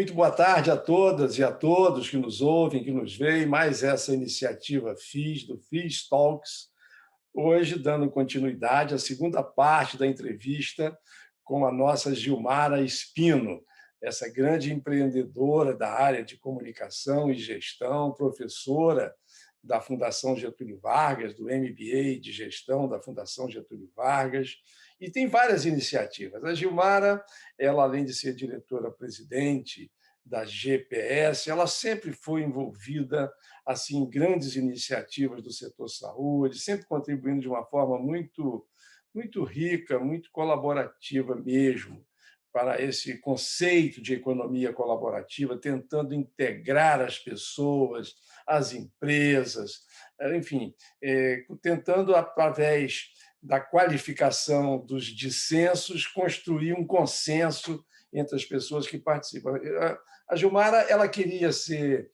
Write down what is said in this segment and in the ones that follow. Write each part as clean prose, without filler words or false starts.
Muito boa tarde a todas e a todos que nos ouvem, que nos veem. Mais essa iniciativa do FIS Talks, hoje dando continuidade à segunda parte da entrevista com a nossa Gilmara Spino, essa grande empreendedora da área de comunicação e gestão, professora da Fundação Getúlio Vargas, do MBA de Gestão da Fundação Getúlio Vargas, e tem várias iniciativas. A Gilmara, ela, além de ser diretora-presidente da GPS, ela sempre foi envolvida assim, em grandes iniciativas do setor saúde, sempre contribuindo de uma forma muito rica, muito colaborativa mesmo, para esse conceito de economia colaborativa, tentando integrar as pessoas, as empresas, enfim, tentando, através da qualificação dos dissensos, construir um consenso entre as pessoas que participam. A Gilmara ela queria ser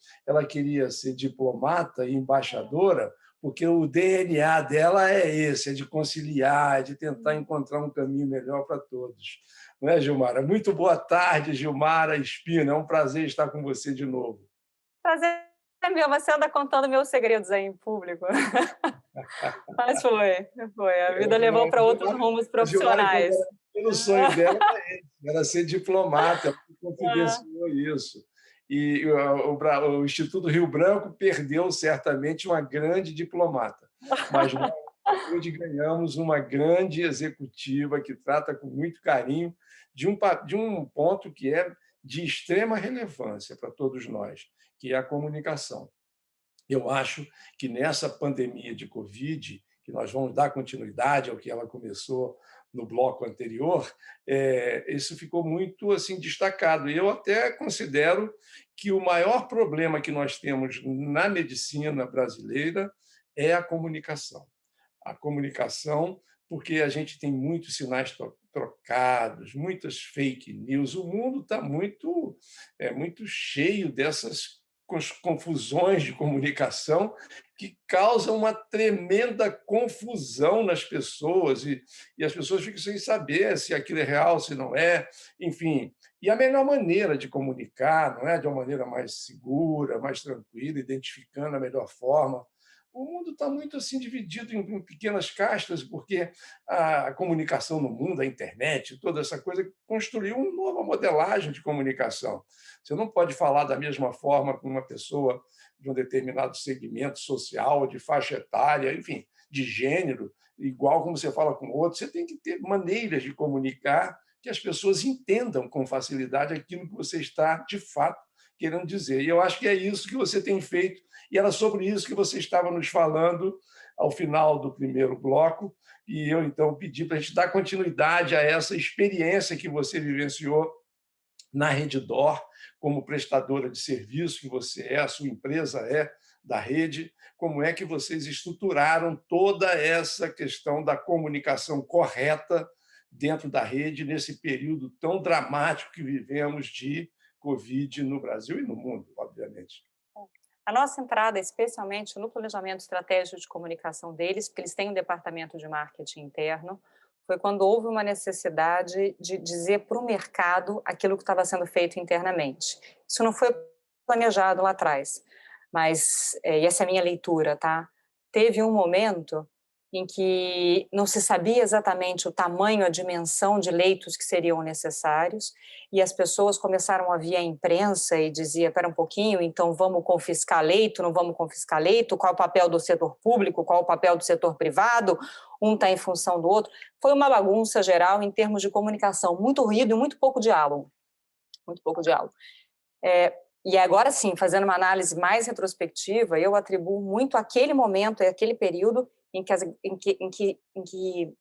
diplomata e embaixadora, porque o DNA dela é esse, é de conciliar, é de tentar encontrar um caminho melhor para todos. Não é, Gilmara? Muito boa tarde, Gilmara Spino. É um prazer estar com você de novo. Prazer é meu, você anda contando meus segredos aí em público. Mas foi. A vida levou para outros rumos A Gilmara, profissionais. o sonho dela era ser diplomata, ela confidenciou isso. E o Instituto Rio Branco perdeu, certamente, uma grande diplomata. Mas nós, hoje, ganhamos uma grande executiva que trata com muito carinho de um ponto que é de extrema relevância para todos nós, que é a comunicação. Eu acho que nessa pandemia de Covid, que nós vamos dar continuidade ao que ela começou no bloco anterior, isso ficou muito assim destacado. E eu até considero que o maior problema que nós temos na medicina brasileira é a comunicação. A comunicação, porque a gente tem muitos sinais trocados, muitas fake news. O mundo está muito cheio dessas confusões de comunicação que causam uma tremenda confusão nas pessoas e as pessoas ficam sem saber se aquilo é real, se não é, enfim. E a melhor maneira de comunicar, não é, de uma maneira mais segura, mais tranquila, identificando a melhor forma. O mundo está muito assim dividido em pequenas castas, porque a comunicação no mundo, a internet, toda essa coisa construiu uma nova modelagem de comunicação. Você não pode falar da mesma forma com uma pessoa de um determinado segmento social, de faixa etária, enfim, de gênero, igual como você fala com outro. Você tem que ter maneiras de comunicar que as pessoas entendam com facilidade aquilo que você está, de fato, querendo dizer. E eu acho que é isso que você tem feito, e era sobre isso que você estava nos falando ao final do primeiro bloco, e eu, então, pedi para a gente dar continuidade a essa experiência que você vivenciou na Redditor, como prestadora de serviço que você é, a sua empresa é da rede, como é que vocês estruturaram toda essa questão da comunicação correta dentro da rede nesse período tão dramático que vivemos de Covid no Brasil e no mundo, obviamente. A nossa entrada, especialmente no planejamento estratégico de comunicação deles, porque eles têm um departamento de marketing interno, foi quando houve uma necessidade de dizer para o mercado aquilo que estava sendo feito internamente. Isso não foi planejado lá atrás, mas, e essa é a minha leitura, tá? Teve um momento em que não se sabia exatamente o tamanho, a dimensão de leitos que seriam necessários, e as pessoas começaram a vir à imprensa e dizia, espera um pouquinho, então vamos confiscar leito, não vamos confiscar leito, qual é o papel do setor público, qual é o papel do setor privado, um está em função do outro. Foi uma bagunça geral em termos de comunicação, muito ruído e muito pouco diálogo. Muito pouco diálogo. E agora sim, fazendo uma análise mais retrospectiva, eu atribuo muito aquele momento e aquele período em que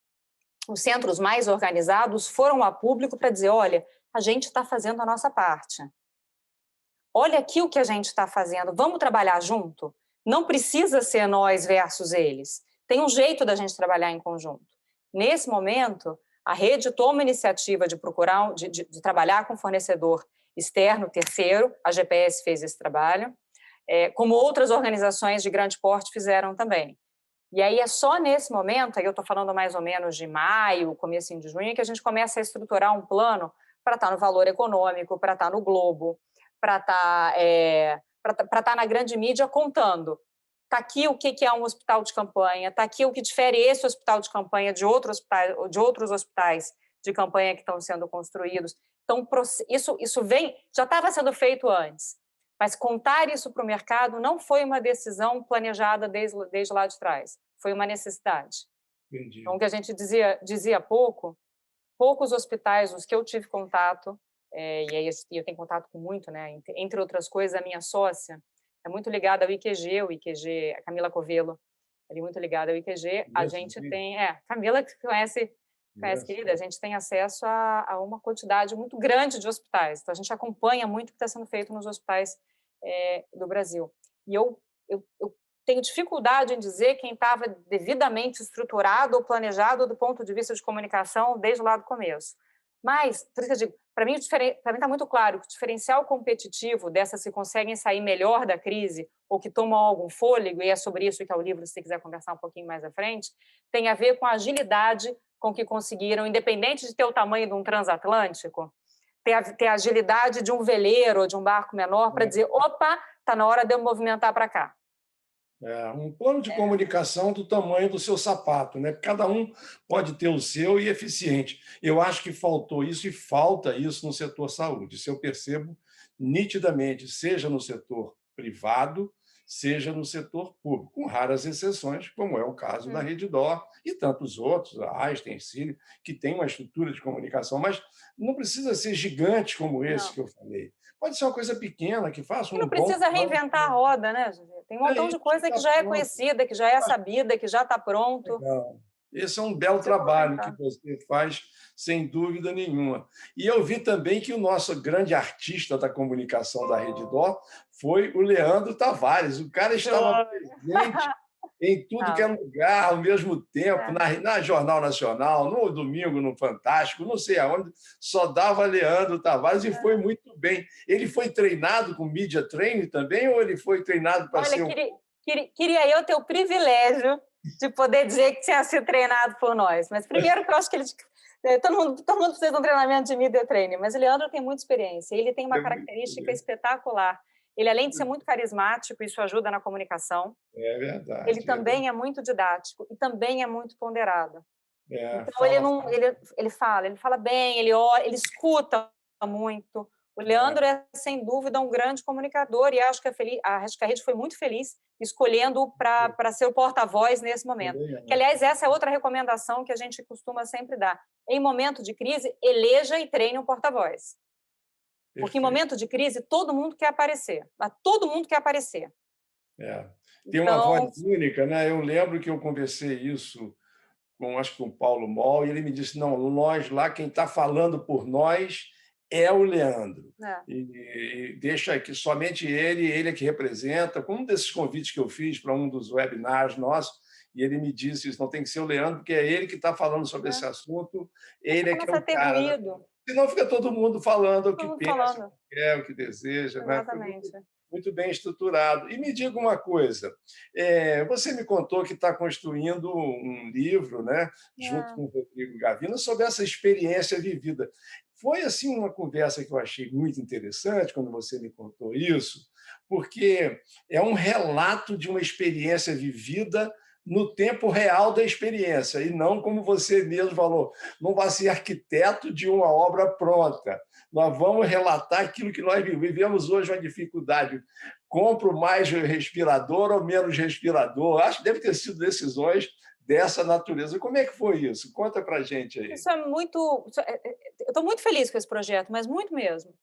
os centros mais organizados foram a público para dizer, olha, a gente está fazendo a nossa parte. Olha aqui o que a gente está fazendo, vamos trabalhar junto? Não precisa ser nós versus eles. Tem um jeito da gente trabalhar em conjunto. Nesse momento, a rede toma a iniciativa de procurar, de trabalhar com fornecedor externo, terceiro, a GPS fez esse trabalho, como outras organizações de grande porte fizeram também. E aí é só nesse momento, aí eu estou falando mais ou menos de maio, comecinho de junho, que a gente começa a estruturar um plano para estar no Valor Econômico, para estar no Globo, para estar na grande mídia contando. Está aqui o que é um hospital de campanha, está aqui o que difere esse hospital de campanha de outros hospitais de campanha que estão sendo construídos. Então, isso já estava sendo feito antes, mas contar isso para o mercado não foi uma decisão planejada desde lá de trás, foi uma necessidade. Entendi. Então, o que a gente dizia poucos hospitais, os que eu tive contato, e aí eu tenho contato com muito, né? Entre outras coisas, a minha sócia é muito ligada ao IQG, a Camila Covelo, ela é muito ligada ao IQG. A gente tem, Camila que conhece, querida, a gente tem acesso a uma quantidade muito grande de hospitais, então a gente acompanha muito o que está sendo feito nos hospitais do Brasil. E eu tenho dificuldade em dizer quem estava devidamente estruturado ou planejado do ponto de vista de comunicação desde lá do começo. Mas, por isso que eu digo, para mim está muito claro que o diferencial competitivo dessas que conseguem sair melhor da crise ou que tomam algum fôlego, e é sobre isso que é o livro, se você quiser conversar um pouquinho mais à frente, tem a ver com a agilidade com que conseguiram, independente de ter o tamanho de um transatlântico, ter a agilidade de um veleiro ou de um barco menor para dizer, opa, está na hora de eu movimentar para cá. Um plano de comunicação do tamanho do seu sapato, né? Cada um pode ter o seu e eficiente. Eu acho que faltou isso e falta isso no setor saúde. Isso eu percebo nitidamente, seja no setor privado, seja no setor público, com raras exceções, como é o caso da Redditor e tantos outros, a Einstein, Cílio, que tem uma estrutura de comunicação, mas não precisa ser gigante como esse que eu falei. Pode ser uma coisa pequena, que faça um bom... Não precisa reinventar a roda, né, José? Tem um montão de coisa que já é conhecida, que já é sabida, que já está pronto. Legal. Esse é um belo trabalho que você faz, sem dúvida nenhuma. E eu vi também que o nosso grande artista da comunicação da Redditor foi o Leandro Tavares. O cara estava presente em tudo que é lugar, ao mesmo tempo, na Jornal Nacional, no domingo, no Fantástico, não sei aonde, só dava Leandro Tavares e foi muito bem. Ele foi treinado com media training também ou ele foi treinado para ser... Queria eu ter o privilégio de poder dizer que tinha sido treinado por nós, mas primeiro que eu acho que todo mundo precisa de um treinamento de media training, mas o Leandro tem muita experiência, ele tem uma característica espetacular. Ele, além de ser muito carismático, isso ajuda na comunicação. É verdade. Ele também é muito didático e também é muito ponderado. Então, ele fala bem, ele escuta muito. O Leandro é, sem dúvida, um grande comunicador e acho que a Rede foi muito feliz escolhendo para ser o porta-voz nesse momento. Que, aliás, essa é outra recomendação que a gente costuma sempre dar. Em momento de crise, eleja e treine um porta-voz. Porque em momento de crise, todo mundo quer aparecer. Todo mundo quer aparecer. Tem uma voz única, né? Eu lembro que eu conversei isso acho que com o Paulo Moll, e ele me disse, não, nós lá, quem está falando por nós é o Leandro. E deixa que somente ele é que representa. Com um desses convites que eu fiz para um dos webinars nossos, e ele me disse isso, não tem que ser o Leandro, porque é ele que está falando sobre esse assunto, ele é que é o cara. Senão fica todo mundo falando o que pensa, o que quer, o que deseja. Exatamente. Né? Muito bem estruturado. E me diga uma coisa, você me contou que está construindo um livro, né, junto com o Rodrigo Gavina, sobre essa experiência vivida. Foi assim uma conversa que eu achei muito interessante quando você me contou isso, porque é um relato de uma experiência vivida no tempo real da experiência, e não, como você mesmo falou, não vai ser arquiteto de uma obra pronta. Nós vamos relatar aquilo que nós vivemos hoje, uma dificuldade. Compro mais respirador ou menos respirador? Acho que deve ter sido decisões dessa natureza. Como é que foi isso? Conta para a gente aí. Isso é muito... Eu estou muito feliz com esse projeto, mas muito mesmo.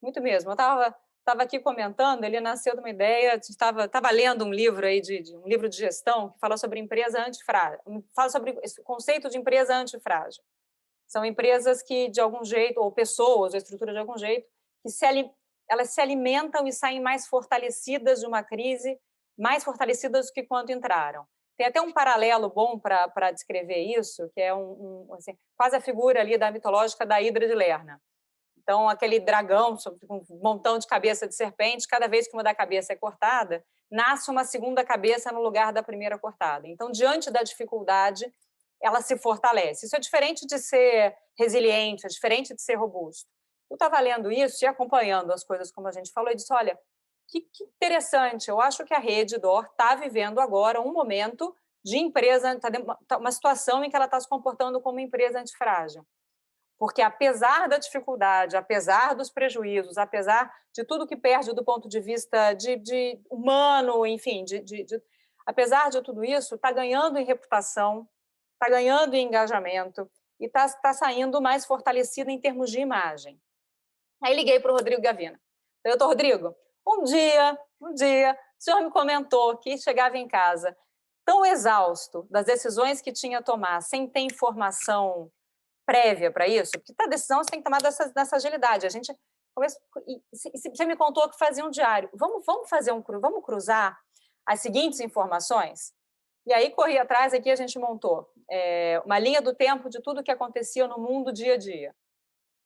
Muito mesmo. Eu estava aqui comentando, ele nasceu de uma ideia, estava lendo um livro aí um livro de gestão que fala sobre empresa antifrágil, fala sobre esse conceito de empresa antifrágil. São empresas que, de algum jeito, ou pessoas, ou estrutura de algum jeito, que elas se alimentam e saem mais fortalecidas de uma crise, mais fortalecidas do que quando entraram. Tem até um paralelo bom para descrever isso, que é assim, quase a figura ali mitológica da Hidra de Lerna. Então, aquele dragão com um montão de cabeça de serpente, cada vez que uma da cabeça é cortada, nasce uma segunda cabeça no lugar da primeira cortada. Então, diante da dificuldade, ela se fortalece. Isso é diferente de ser resiliente, é diferente de ser robusto. Eu estava lendo isso e acompanhando as coisas como a gente falou e disse, olha, que interessante, eu acho que a Rede D'Or está vivendo agora um momento de empresa, uma situação em que ela está se comportando como empresa antifrágil. Porque, apesar da dificuldade, apesar dos prejuízos, apesar de tudo que perde do ponto de vista de humano, enfim, apesar de tudo isso, está ganhando em reputação, está ganhando em engajamento e está saindo mais fortalecida em termos de imagem. Aí liguei para o Rodrigo Gavina. Doutor Rodrigo, um dia, o senhor me comentou que chegava em casa tão exausto das decisões que tinha a tomar, sem ter informação prévia para isso, porque a decisão você tem que tomar nessa agilidade. A gente você me contou que fazia um diário. Vamos fazer vamos cruzar as seguintes informações? E aí corri atrás, aqui a gente montou uma linha do tempo de tudo que acontecia no mundo dia a dia,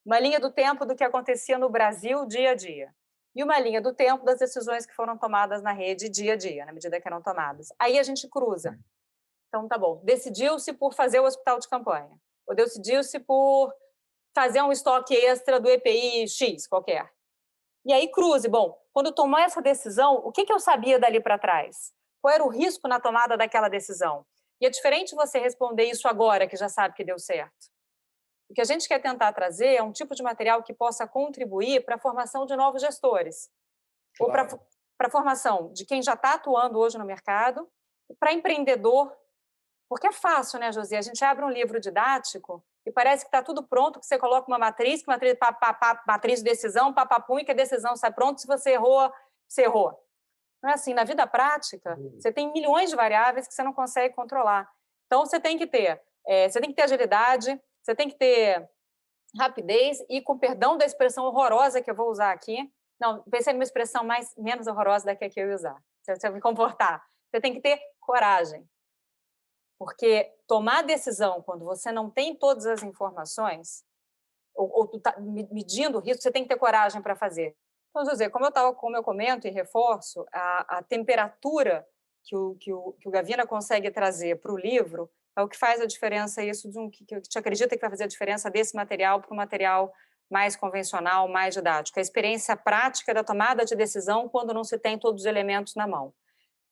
uma linha do tempo do que acontecia no Brasil dia a dia, e uma linha do tempo das decisões que foram tomadas na rede dia a dia, na medida que eram tomadas. Aí a gente cruza. Então, tá bom. Decidiu-se por fazer o hospital de campanha, ou decidiu-se por fazer um estoque extra do EPI X, qualquer. E aí cruze. Bom, quando tomou essa decisão, o que eu sabia dali para trás? Qual era o risco na tomada daquela decisão? E é diferente você responder isso agora, que já sabe que deu certo. O que a gente quer tentar trazer é um tipo de material que possa contribuir para a formação de novos gestores, ou para a formação de quem já está atuando hoje no mercado, para empreendedor, porque é fácil, né, Josi? A gente abre um livro didático e parece que está tudo pronto, que você coloca uma matriz, matriz de decisão, papapum, e que a decisão sai pronta, se você errou, você errou. Não é assim, na vida prática, você tem milhões de variáveis que você não consegue controlar. Então, você tem que ter agilidade, você tem que ter rapidez e, com perdão da expressão horrorosa que eu vou usar aqui, não, pensei numa expressão menos horrorosa da que eu ia usar, se eu me comportar. Você tem que ter coragem. Porque tomar decisão quando você não tem todas as informações, ou tu está medindo o risco, você tem que ter coragem para fazer. Então, José, como eu comento e reforço, a temperatura que o Gavina consegue trazer para o livro é o que faz a diferença, isso que a gente acredita que vai fazer a diferença desse material para um material mais convencional, mais didático. A experiência prática da tomada de decisão quando não se tem todos os elementos na mão.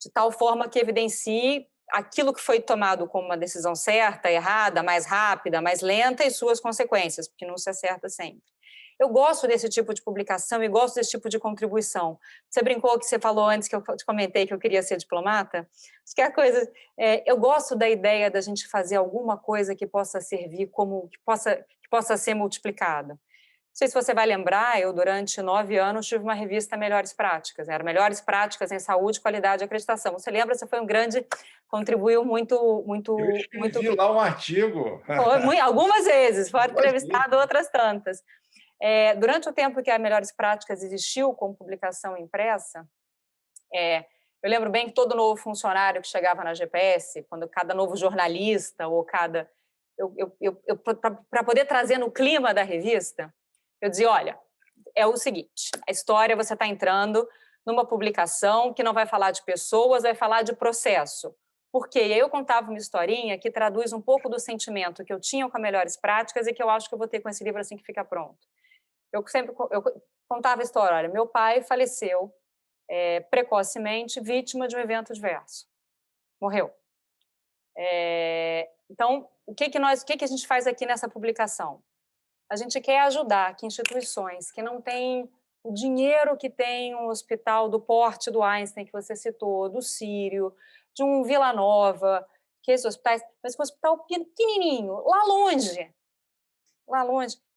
De tal forma que evidencie aquilo que foi tomado como uma decisão certa, errada, mais rápida, mais lenta e suas consequências, porque não se acerta sempre. Eu gosto desse tipo de publicação e gosto desse tipo de contribuição. Você brincou que você falou antes que eu te comentei que eu queria ser diplomata? Acho que a coisa... eu gosto da ideia da gente fazer alguma coisa que possa servir que possa ser multiplicada. Não sei se você vai lembrar, eu durante 9 anos tive uma revista Melhores Práticas, era Melhores Práticas em Saúde, Qualidade e Acreditação. Você lembra? Você foi um grande, contribuiu muito... Eu escrevi lá um artigo. Algumas vezes, fora entrevistado outras tantas. Durante o tempo que a Melhores Práticas existiu como publicação impressa, eu lembro bem que todo novo funcionário que chegava na GPS, quando cada novo jornalista ou cada... para poder trazer no clima da revista, eu dizia, olha, é o seguinte, a história, você está entrando numa publicação que não vai falar de pessoas, vai falar de processo. Por quê? E aí eu contava uma historinha que traduz um pouco do sentimento que eu tinha com as Melhores Práticas e que eu acho que eu vou ter com esse livro assim que fica pronto. Eu contava a história, olha, meu pai faleceu precocemente, vítima de um evento adverso. Morreu. Então, o que a gente faz aqui nessa publicação? A gente quer ajudar que instituições que não têm o dinheiro que tem um hospital do porte do Einstein, que você citou, do Sírio, de um Vila Nova, que esses hospitais, mas um hospital pequenininho, lá longe,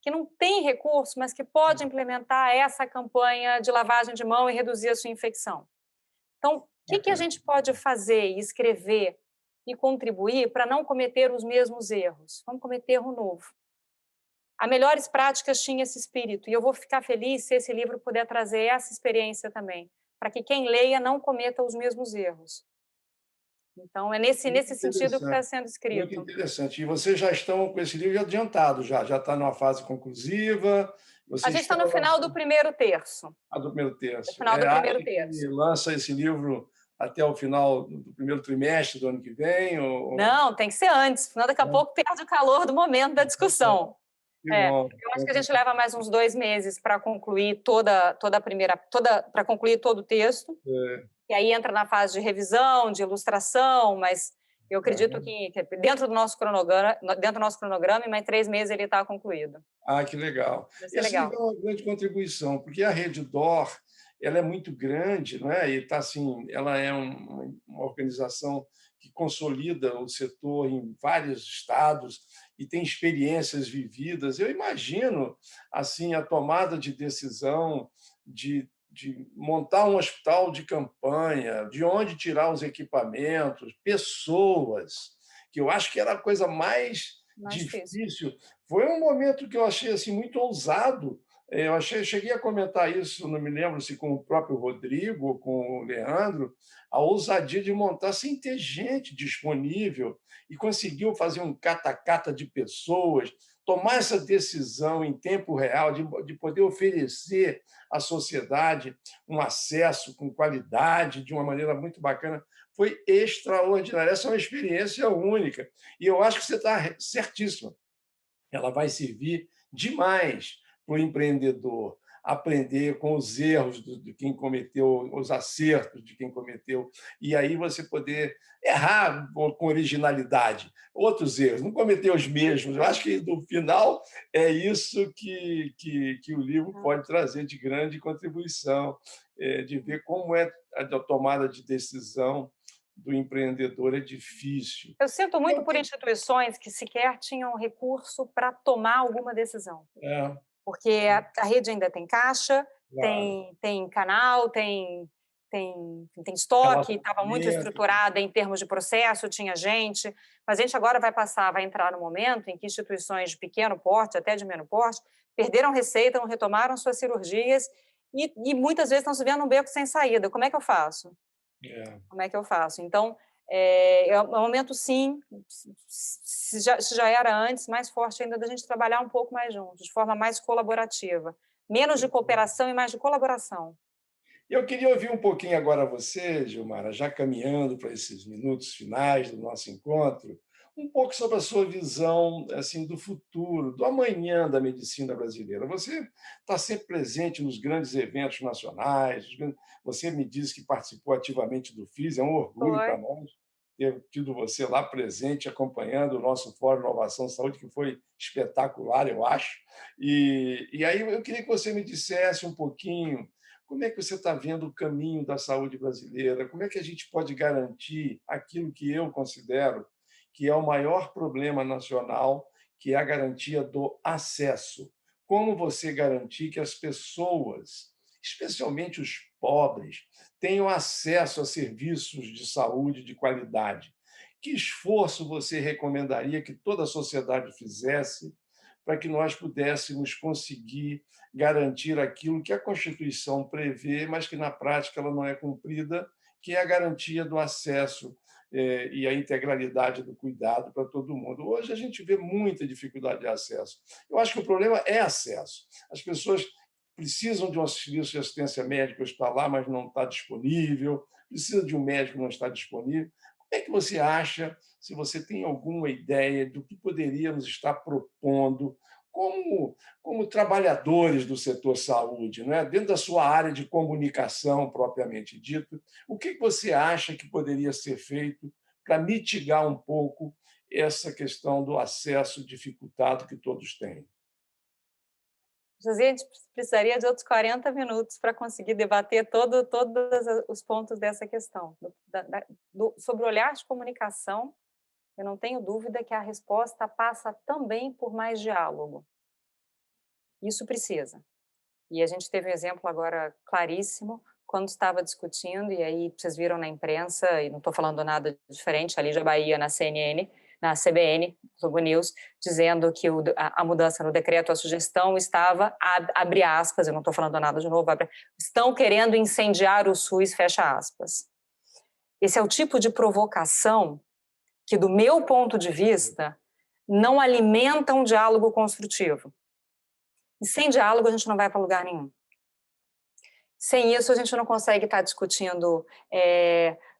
que não tem recurso, mas que pode implementar essa campanha de lavagem de mão e reduzir a sua infecção. Então, o que a gente pode fazer e escrever e contribuir para não cometer os mesmos erros? Vamos cometer erro novo. A Melhores Práticas tinha esse espírito, e eu vou ficar feliz se esse livro puder trazer essa experiência também, para que quem leia não cometa os mesmos erros. Então, é nesse sentido que está sendo escrito. Muito interessante. E vocês já estão com esse livro adiantado, já está numa fase conclusiva? A gente está no final do primeiro terço. Do primeiro terço. No final do primeiro terço. E lança esse livro até o final do primeiro trimestre do ano que vem? Não, tem que ser antes, senão daqui a pouco perde o calor do momento da discussão. Que bom. Eu acho que a gente leva mais uns 2 meses para concluir para concluir todo o texto, É, e aí entra na fase de revisão, de ilustração, mas eu acredito aham. que dentro do nosso cronograma, em mais 3 meses ele está concluído. Ah, que legal. Vai ser Esse livro legal. é uma grande contribuição, porque a Reddor, ela é muito grande, não é? E tá assim, ela é uma organização que consolida o setor em vários estados e tem experiências vividas. Eu imagino assim a tomada de decisão de montar um hospital de campanha, de onde tirar os equipamentos, pessoas, que eu acho que era a coisa mais Mais difícil. difícil. Foi um momento que eu achei assim muito ousado. Cheguei a comentar isso, não me lembro se com o próprio Rodrigo ou com o Leandro, a ousadia de montar sem ter gente disponível e conseguiu fazer um catacata de pessoas, tomar essa decisão em tempo real, de poder oferecer à sociedade um acesso com qualidade, de uma maneira muito bacana. Foi extraordinário. Essa é uma experiência única. E eu acho que você está certíssimo. Ela vai servir demais para o empreendedor aprender com os erros de quem cometeu, os acertos de quem cometeu, e aí você poder errar com originalidade, outros erros, não cometer os mesmos. Eu acho que, no final, é isso que o livro pode trazer de grande contribuição, de ver como é a tomada de decisão do empreendedor é difícil. Eu sinto E muito eu por instituições que sequer tinham recurso para tomar alguma decisão, é, porque a rede ainda tem caixa, claro. tem canal, tem estoque, estava muito Relacionamento. estruturada em termos de processo, tinha gente, mas a gente agora vai entrar no momento em que instituições de pequeno porte, até de menor porte, perderam receita, não retomaram suas cirurgias e muitas vezes estão se vendo um beco sem saída. Como é que eu faço? É. Como é que eu faço? Então, é um momento, sim, se já era antes, mais forte ainda da gente trabalhar um pouco mais juntos, de forma mais colaborativa. Menos de cooperação e mais de colaboração. Eu queria ouvir um pouquinho agora você, Gilmara, já caminhando para esses minutos finais do nosso encontro, um pouco sobre a sua visão assim do futuro, do amanhã da medicina brasileira. Você está sempre presente nos grandes eventos nacionais, você me disse que participou ativamente do FIS, é um orgulho Foi. para nós ter tido você lá presente, acompanhando o nosso Fórum Inovação Saúde, que foi espetacular, eu acho. E aí eu queria que você me dissesse um pouquinho como é que você está vendo o caminho da saúde brasileira? Como é que a gente pode garantir aquilo que eu considero que é o maior problema nacional, que é a garantia do acesso? Como você garantir que as pessoas, especialmente os pobres, tenham acesso a serviços de saúde de qualidade? Que esforço você recomendaria que toda a sociedade fizesse para que nós pudéssemos conseguir garantir aquilo que a Constituição prevê, mas que na prática ela não é cumprida, que é a garantia do acesso e a integralidade do cuidado para todo mundo. Hoje a gente vê muita dificuldade de acesso. Eu acho que o problema é acesso. As pessoas precisam de um serviço de assistência médica hospitalar, mas não está disponível, precisa de um médico, não está disponível. Como é que você acha, se você tem alguma ideia do que poderíamos estar propondo como trabalhadores do setor saúde, não é? Dentro da sua área de comunicação propriamente dito, o que você acha que poderia ser feito para mitigar um pouco essa questão do acesso dificultado que todos têm? A gente precisaria de outros 40 minutos para conseguir debater todos os pontos dessa questão. Sobre o olhar de comunicação, eu não tenho dúvida que a resposta passa também por mais diálogo. Isso precisa. E a gente teve um exemplo agora claríssimo, quando estava discutindo, e aí vocês viram na imprensa, e não estou falando nada diferente, ali Lígia Bahia na CNN, na CBN, Globo News, dizendo que a mudança no decreto, a sugestão estava, abre aspas, eu não estou falando nada de novo, estão querendo incendiar o SUS, fecha aspas. Esse é o tipo de provocação que, do meu ponto de vista, não alimenta um diálogo construtivo. E sem diálogo a gente não vai para lugar nenhum. Sem isso, a gente não consegue estar discutindo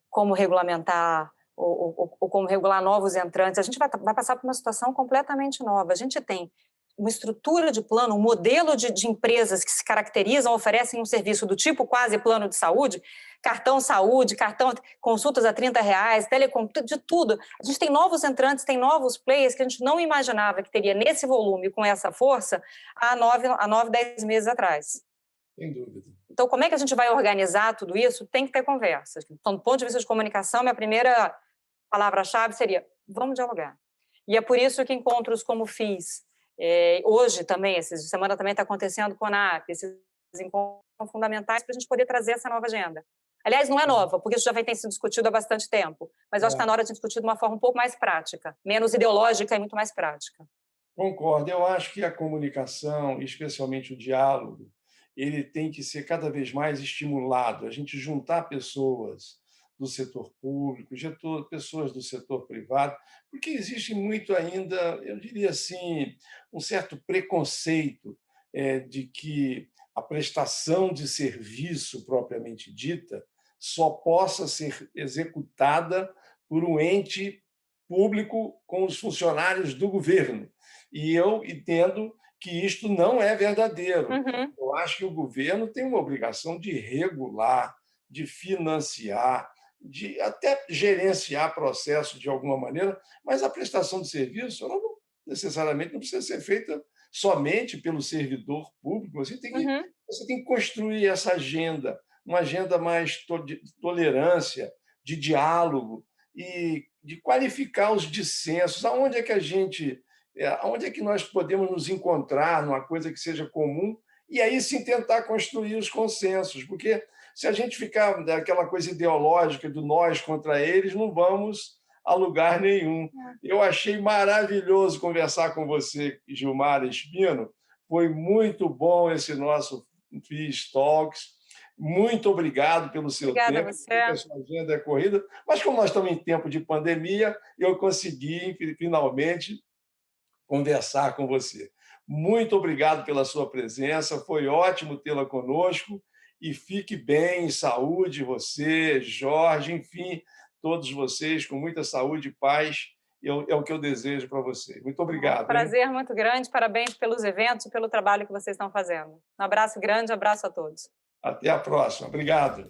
como regulamentar ou como regular novos entrantes. A gente vai passar por uma situação completamente nova. A gente tem uma estrutura de plano, um modelo de empresas que se caracterizam, oferecem um serviço do tipo quase plano de saúde, cartão saúde, cartão consultas a R$ 30, telecom, de tudo. A gente tem novos entrantes, tem novos players que a gente não imaginava que teria nesse volume, com essa força, há 9, 10 meses atrás. Sem dúvida. Então, como é que a gente vai organizar tudo isso? Tem que ter conversas. Então, do ponto de vista de comunicação, minha primeira palavra-chave seria: vamos dialogar. E é por isso que encontros como fiz, hoje também, essa semana também está acontecendo com a ANAP, esses encontros são fundamentais para a gente poder trazer essa nova agenda. Aliás, não é nova, porque isso já vem sido discutido há bastante tempo, mas eu acho que está na hora de discutir de uma forma um pouco mais prática, menos ideológica e muito mais prática. Concordo. Eu acho que a comunicação, especialmente o diálogo, ele tem que ser cada vez mais estimulado. A gente juntar pessoas do setor público, pessoas do setor privado, porque existe muito ainda, eu diria assim, um certo preconceito de que a prestação de serviço propriamente dita só possa ser executada por um ente público com os funcionários do governo. E eu entendo que isto não é verdadeiro. Uhum. Eu acho que o governo tem uma obrigação de regular, de financiar, de até gerenciar processo de alguma maneira, mas a prestação de serviço ela não necessariamente não precisa ser feita somente pelo servidor público. Uhum. Você tem que construir essa agenda, uma agenda mais de tolerância, de diálogo e de qualificar os dissensos. Aonde é que nós podemos nos encontrar numa coisa que seja comum e aí sim tentar construir os consensos, porque se a gente ficar naquela coisa ideológica do nós contra eles, não vamos a lugar nenhum. Eu achei maravilhoso conversar com você, Gilmara Espino. Foi muito bom esse nosso FIS Talks. Muito obrigado pelo seu Obrigada tempo. a você. A sua agenda é corrida, mas como nós estamos em tempo de pandemia, eu consegui finalmente conversar com você. Muito obrigado pela sua presença, foi ótimo tê-la conosco e fique bem, saúde, você, Jorge, enfim, todos vocês com muita saúde e paz, é o que eu desejo para você. Muito obrigado. Um prazer muito grande, parabéns pelos eventos e pelo trabalho que vocês estão fazendo. Um abraço grande, abraço a todos. Até a próxima. Obrigado.